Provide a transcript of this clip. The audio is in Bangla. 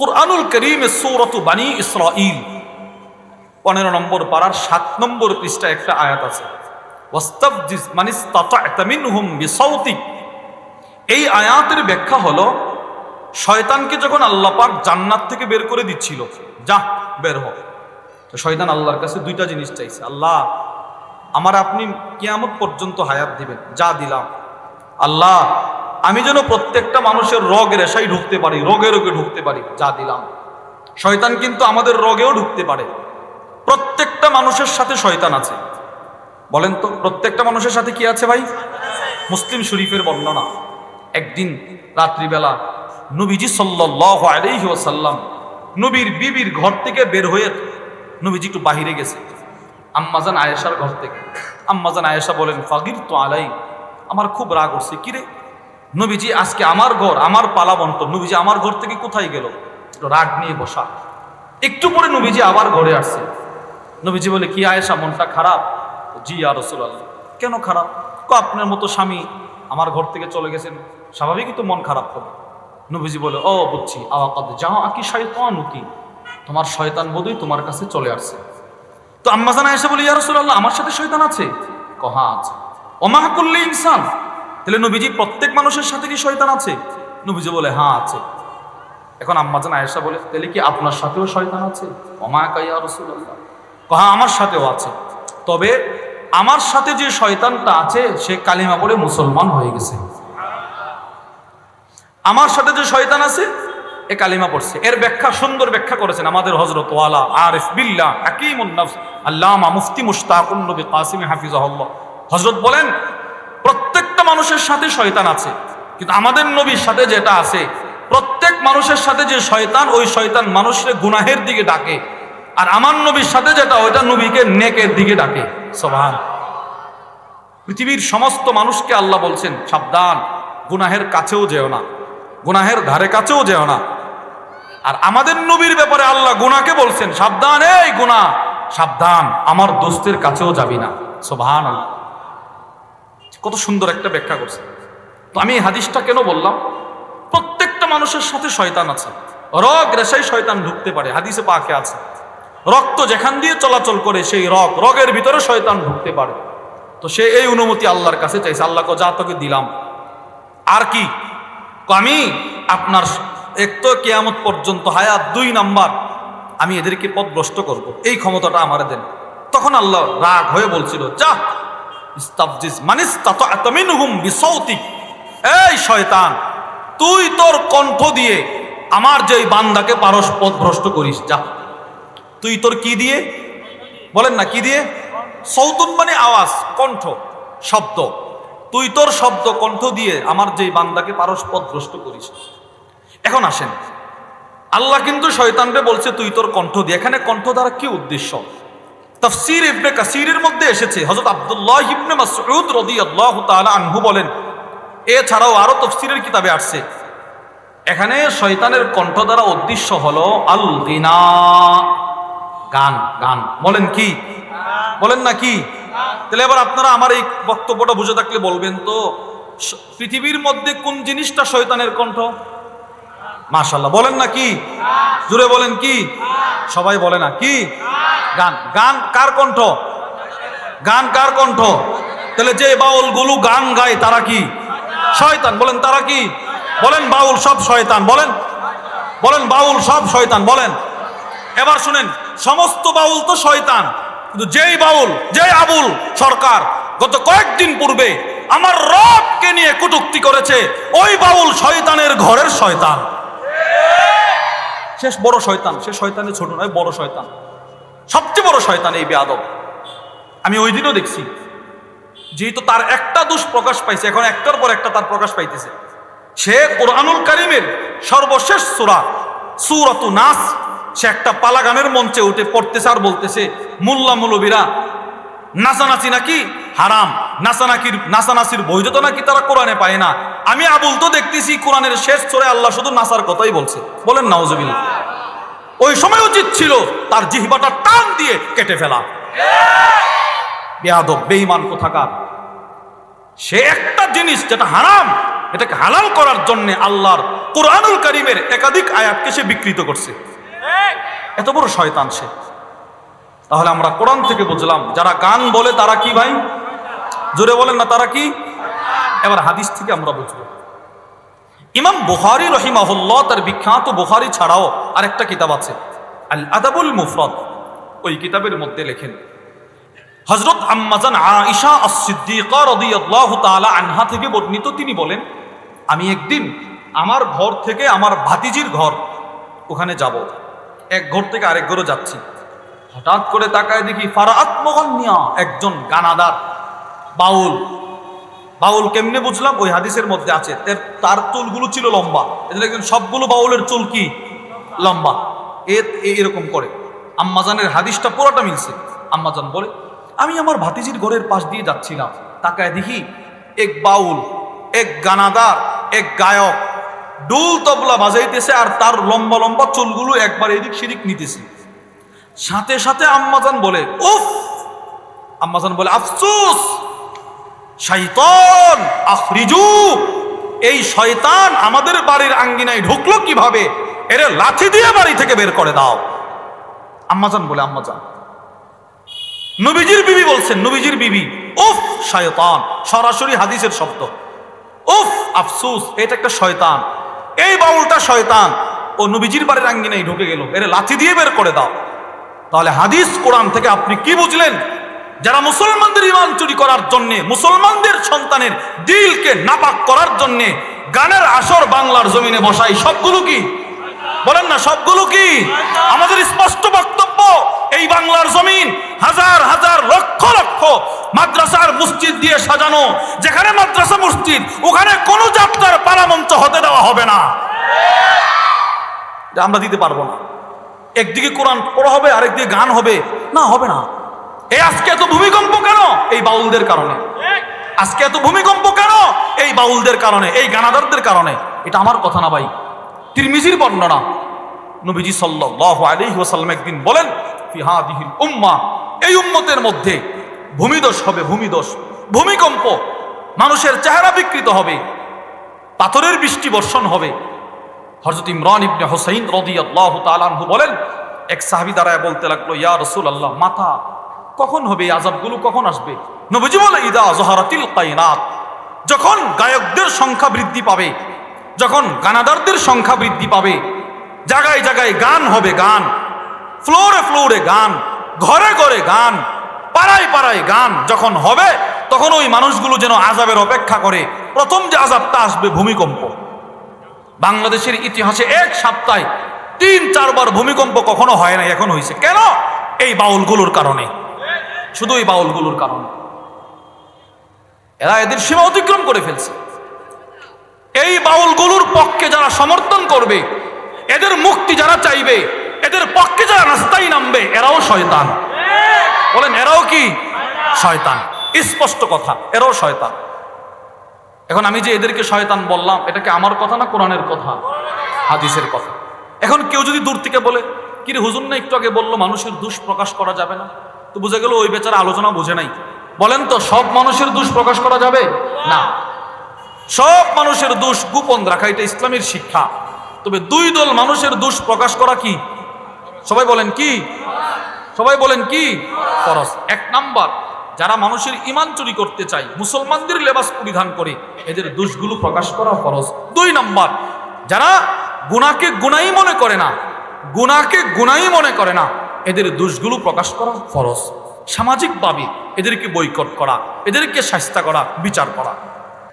কুরআনুল কারীমে সূরাতু বানী ইসরাঈল 15 নম্বর পারার 7 নম্বর পৃষ্ঠায় একটা আয়াত আছে, ওয়াস্তাফজিজ মানিস্তাতা'তা মিনহুম বিসাউতিক। এই আয়াতের ব্যাখ্যা হলো, শয়তানকে যখন আল্লাহ পাক জান্নাত থেকে বের করে দিচ্ছিল, যা বের হ, তো শয়তান আল্লাহর কাছে দুইটা জিনিস চাইছে, আল্লাহ আমার আপনি কিয়ামত পর্যন্ত হায়াত দিবেন, যা দিলাম। আল্লাহ আমি যেন প্রত্যেকটা মানুষের রোগের রেশায় ঢুকতে পারি, রোগে রোগে ঢুকতে পারি, যা দিলাম। শয়তান কিন্তু আমাদের রোগেও ঢুকতে পারে। প্রত্যেকটা মানুষের সাথে শয়তান আছে, বলেন তো প্রত্যেকটা মানুষের সাথে কি আছে ভাই? মুসলিম শরীফের বর্ণনা, একদিন রাত্রিবেলা নবীজি সাল্লাল্লাহু আলাইহি ওয়াসাল্লাম নবীর বিবির ঘর থেকে বের হয়ে নবীজি একটু বাহিরে গেছে আম্মাজান আয়েশার ঘর থেকে। আম্মাজান আয়েশা বলেন, ফাগির তো আলাই, আমার খুব রাগ হচ্ছে, কিরে নবীজি আজকে আমার ঘর, আমার পালা বন্টন, নবীজি আমার ঘর থেকে কোথায় গেল? একটু রাগ নিয়ে বসা। একটু পরে নবীজি আবার ঘরে আসছে। নবীজি বলে, কি আয়েশা মনটা খারাপ? জি ইয়া রাসূলুল্লাহ। কেন খারাপ? আপনার মতো স্বামী আমার ঘর থেকে চলে গেছেন, স্বাভাবিকই তো মন খারাপ হবে। নবীজি বলে, ও বুঝছি, আওয়াকাদ জাআকি শাইতানুকি, তোমার শয়তান বোধহয় তোমার কাছে চলে আসছে। তো আম্মাজান আয়েশা বলে, ইয়া রাসূলুল্লাহ আমার সাথে শয়তান আছে? হ্যাঁ আছে। ওমা কুল্লি ইনসান, তাহলে নবীজি প্রত্যেক মানুষের সাথে কি শয়তান আছে? নবীজি বলে, হ্যাঁ আছে। এখন আম্মাজান আয়েশা বলে, তাহলে কি আপনার সাথেও শয়তান আছে? ওমা কা ইয়া রাসূলুল্লাহ, হ্যাঁ আমার সাথেও আছে, তবে আমার সাথে যে শয়তানটা আছে সে কালিমা পড়ে মুসলমান হয়ে গেছে। আমার সাথে যে শয়তান আছে এ কালিমা পড়ছে। এর ব্যাখ্যা, সুন্দর ব্যাখ্যা করেছেন আমাদের হযরত ওয়ালা আরিফ বিল্লাহ হাকিমুন নফস আল্লামা মুফতি মুশতাকুন নবী কাসিম হাফিজাহুল্লাহ। হযরত বলেন, প্রত্যেকটা মানুষের সাথে শয়তান আছে, কিন্তু আমাদের নবীর সাথে যেটা আছে, প্রত্যেক মানুষের সাথে যে শয়তান, ওই শয়তান মানুষকে গুনাহের দিকে ডাকে, আর আমার নবীর সাথে যেটা, ওইটা নবীকে নেকের দিকে ডাকে। সুবহান। পৃথিবীর সমস্ত মানুষকে আল্লাহ বলছেন, সাবধান, গুনাহের কাছেও যেও না, গুনাহের ধারে কাছেও যেও না। আর আমাদের নবীর ব্যাপারে আল্লাহ গুনাহকে বলছেন, সাবধান, এই গুনাহ সাবধান, আমার দোস্তের কাছেও যাবি না। সুবহানাল্লাহ, কত সুন্দর একটা ব্যাখ্যা করছে। তো আমি এই হাদিসটা কেন বললাম? প্রত্যেকটা মানুষের সাথে শয়তান আছে, রগ রেশায় শয়তান ঢুকতে পারে, হাদিসে পাকে আছে। রক্ত যেখান দিয়ে চলাচল করে সেই রগের ভিতরে শয়তান ঢুকতে পারে। তো সে এই অনুমতি আল্লাহর কাছে চাইছে, আল্লাহকে যা তোকে দিলাম। আর কি? আমি আপনার এক তো কিয়ামত পর্যন্ত হায়াত, 2 নাম্বার আমি এদেরকে পথভ্রষ্ট করব, এই ক্ষমতাটা আমারে দেন। তখন আল্লাহ রাগ হয়ে বলছিল, যা ইস্তাফজিজ মানিস্তাতা'তা মিনহুম বিসাউতিক, এই শয়তান তুই তোর কণ্ঠ দিয়ে আমার যেই বান্দাকে পারস পথভ্রষ্ট করিস, যা তুই তোর কি দিয়ে, বলেন না কি দিয়ে? সৌতুন মানে আওয়াজ, কণ্ঠ, শব্দ। তুই তোর শব্দ কণ্ঠ দিয়ে আমার যেই বান্দাকে পারস পথভ্রষ্ট করিস। এখন আসেন, আল্লাহ কিন্তু শয়তানকে বলছে তুই তোর কণ্ঠ দিয়ে। এখানে কণ্ঠ দ্বারা কি উদ্দেশ্য? তাফসীর ইবনে কাসীরের মধ্যে এসেছে, হযরত আব্দুল্লাহ ইবনে মাসউদ রাদিয়াল্লাহু তাআলা আনহু বলেন, এছাড়াও আরো তাফসীরের কিতাবে আসছে, এখানে শয়তানের কণ্ঠ দ্বারা উদ্দেশ্য হলো আল গিনা, গান। গান বলেন কি? বলেন না কি? তাহলে এবার আপনারা আমার এই বক্তব্যটা বুঝে থাকলে বলবেন তো, পৃথিবীর মধ্যে কোন জিনিসটা শয়তানের কণ্ঠ? মাশাআল্লাহ, বলেন না কি? জোরে বলেন কি? সবাই বলে না কি? গান। গান কার কণ্ঠ? গান কার কণ্ঠ? তাহলে যে বাউল গুলো গান গায় তারা কি? শয়তান। বলেন তারা কি? বলেন বাউল সব শয়তান। বলেন, বলেন বাউল সব শয়তান। বলেন। এবার শুনেন, সমস্ত বাউল তো শয়তান, কিন্তু যেই বাউল, যে আবুল সরকার গত কয়েকদিন পূর্বে আমার রবকে নিয়ে কটূক্তি করেছে, ওই বাউল শয়তানের ঘরের শয়তান। শেষ বড় শয়তান, সে শয়তানের ছোট নয়, বড় শয়তান, সবচেয়ে বড় শয়তান এই বেয়াদব। আমি ওই দিনও দেখছি, যেহেতু তার একটা দোষ প্রকাশ পাইছে, এখন একটার পর একটা তার প্রকাশ পাইতেছে। সে কুরআনুল কারীমের সর্বশেষ সূরা সূরাতু নাস, সে একটা পালা গানের মঞ্চে উঠে পড়তেছে আর বলতেছে, মোল্লা মৌলবীরা নাচানাচি নাকি হারাম, নাচানাচির বৈধতা নাকি তারা কোরআনে পায় না। আমি আবুল তো দেখতেছি কোরআনের শেষ সূরায় আল্লাহ শুধু নাচার কথাই বলছে। বলেন নাউজুবিল্লাহ। ওই সময় উচিত ছিল তার জিহ্বাটা টান দিয়ে কেটে ফেলা। বেয়াদব, বেঈমান কোথাকার। সে একটা জিনিস যেটা হারাম, এটাকে হালাল করার জন্য আল্লাহর কোরআনুল কারীমের একাধিক আয়াতকে সে বিকৃত করছে। এত বড় শয়তান সে। তাহলে আমরা কোরআন থেকে বুঝলাম যারা গান বলে তারা কি ভাই? জোরে বলেন না, তারা কি? এবার হাদিস থেকে আমরা বুঝবো। ইমাম বুখারী রাহিমাহুল্লাহ তার বিখ্যাত বুখারী ছাড়াও আরেকটা কিতাব আছে আল আদাবুল মুফরাদ। ওই কিতাবের মধ্যে লেখেন হযরত আম্মাজান আয়েশা আস-সিদ্দিকা রাদিয়াল্লাহু তাআলা আনহা থেকে বর্ণিত, তিনি বলেন আমি একদিন আমার ঘর থেকে আমার ভাতিজির ঘর ওখানে যাব, এক ঘর থেকে আরেক ঘরে যাচ্ছি। হঠাৎ করে তাকায় দেখি ফারাআত মুগান্নিয়া, একজন গানাদার বাউল। বাউল কেমনে বুঝলাম? ওই হাদিসের মধ্যে আছে তার চুলগুলো ছিল লম্বা, দেখবেন সবগুলো বাউলের চুল কি লম্বা, এরকম করে। আম্মাজানের হাদিসটা পুরোটা মিলছে। আম্মাজান বলে আমি আমার ভাতিজির ঘরের পাশ দিয়ে যাচ্ছিলাম, তাকায় দেখি এক বাউল, এক গানাদার, এক গায়ক ডুল তবলা বাজাইতেছে আর তার লম্বা লম্বা চুলগুলো একবার এদিক সেদিক নিতেছে। সাথে সাথে আম্মাজান বলে উফ, আম্মাজান বলে আফসোস, শয়তান আখরিজু, এই শয়তান আমাদের বাড়ির আঙ্গিনায় ঢুকলো কিভাবে? এর লাঠি দিয়ে বাড়ি থেকে বের করে দাও। আম্মাজান বলে আম্মাজান, নবীজির বিবি বলছেন, নবীজির বিবি, উফ শয়তান, সরাসরি হাদিসের শব্দ, উফ আফসোস, এটা একটা শয়তান, এই বাউলটা শয়তান, ও নবীজির বাড়ির আঙ্গিনায় ঢুকে গেল, এর লাঠি দিয়ে বের করে দাও। তাহলে হাদিস কোরআন থেকে আপনি কি বুঝলেন? যারা মুসলমানদের ঈমান চুরি করার জন্য, মুসলমানদের সন্তানের দিলকে নাপাক করার জন্য গানের আসর বাংলার জমিনে বসাই, সবগুলো কি? বলেন না, সবগুলো কি? আমাদের স্পষ্ট বক্তব্য, এই বাংলার জমিন হাজার হাজার লক্ষ লক্ষ মাদ্রাসার মসজিদ দিয়ে সাজানো, যেখানে মাদ্রাসা মসজিদ ওখানে কোনো যাত্রার পারামঞ্চ হতে দেওয়া হবে না, আমরা দিতে পারবো না। একদিকে কোরআন পড়া হবে, আরেকদিকে গান হবে, না, হবে না। এই আজকে এত ভূমিকম্প কেন? এই বাউলদের কারণে। আজকে এত ভূমিকম্প কেন? এই বাউলদের কারণে, এই গানাদারদের কারণে। এটা আমার কথা না ভাই, তিরমিজির বর্ণনা। নবীজি সাল্লাল্লাহু আলাইহি ওয়াসাল্লাম একদিন বলেন ফি হাদিহিল উম্মাহ, এই উম্মতের মধ্যে ভূমিদোষ হবে, ভূমিদোষ, ভূমিকম্প, মানুষের চেহারা বিকৃত হবে, পাথরের বৃষ্টি বর্ষণ হবে। হযরত ইমরান ইবনে হুসাইন রাদিয়াল্লাহু তাআলা আনহু বলেন, এক সাহাবী দাঁড়ায় বলতে লাগলো, ইয়া রাসূলুল্লাহ, মাথা কখন হবে? এই আযাবগুলো কখন আসবে? নবীজি বলে, ইদা যাহারাতিল কায়নাত, যখন গায়কদের সংখ্যা বৃদ্ধি পাবে, যখন গানাদারদের সংখ্যা বৃদ্ধি পাবে, জায়গায় জায়গায় গান হবে, গান, ফ্লোরে ফ্লোরে গান, ঘরে ঘরে গান, পাড়ায় পাড়ায় গান যখন হবে, তখন ওই মানুষগুলো যেন আযাবের অপেক্ষা করে। প্রথম যে আযাবটা আসবে ভূমিকম্প। বাংলাদেশের ইতিহাসে এক সপ্তাহে ৩-৪ বার ভূমিকম্প কখনো হয় না, এখন হয়েছে। কেন? এই বাউলগুলোর কারণে, শুধু এই বাউলগুলোর কারণে। এরা এদের সীমা অতিক্রম করে ফেলছে। এই বাউলগুলোর পক্ষে যারা সমর্থন করবে, এদের মুক্তি যারা চাইবে, এদের পক্ষে যারা রাস্তায় নামবে, এরাও শয়তান। বলেন, এরাও কি শয়তান? স্পষ্ট কথা, এরাও শয়তান। এখন আমি যে এদেরকে শয়তান বললাম, এটা কি আমার কথা না কোরআনের কথা? হাদিসের কথা। এখন কেউ যদি দূর থেকে বলে, কি রে হুজুর না একটু আগে বললো মানুষের দোষ প্রকাশ করা যাবে না, তো বুঝে গেল ওই বেচারা আলোচনা বুঝে নাই। বলেন তো, সব মানুষের দোষ প্রকাশ করা যাবে না? সব মানুষের দোষ গোপন রাখা, এটা ইসলামের শিক্ষা। তবে দুই দল মানুষের দোষ প্রকাশ করা কি? সবাই বলেন কি? সবাই বলেন কি? ফরজ। ১ নাম্বার, যারা মানুষের ঈমান চুরি করতে চায়, মুসলমানদের লেবাস পরিধান করে, এদের দোষগুলো প্রকাশ করা ফরজ। ২ নাম্বার, যারা গুনাহকে গুনাহই মনে করে না, গুনাহকে গুনাহই মনে করে না, এদের দোষগুলো প্রকাশ করা ফরজ। সামাজিকভাবে এদেরকে বয়কট করা, এদেরকে শাস্তি করা, বিচার করা।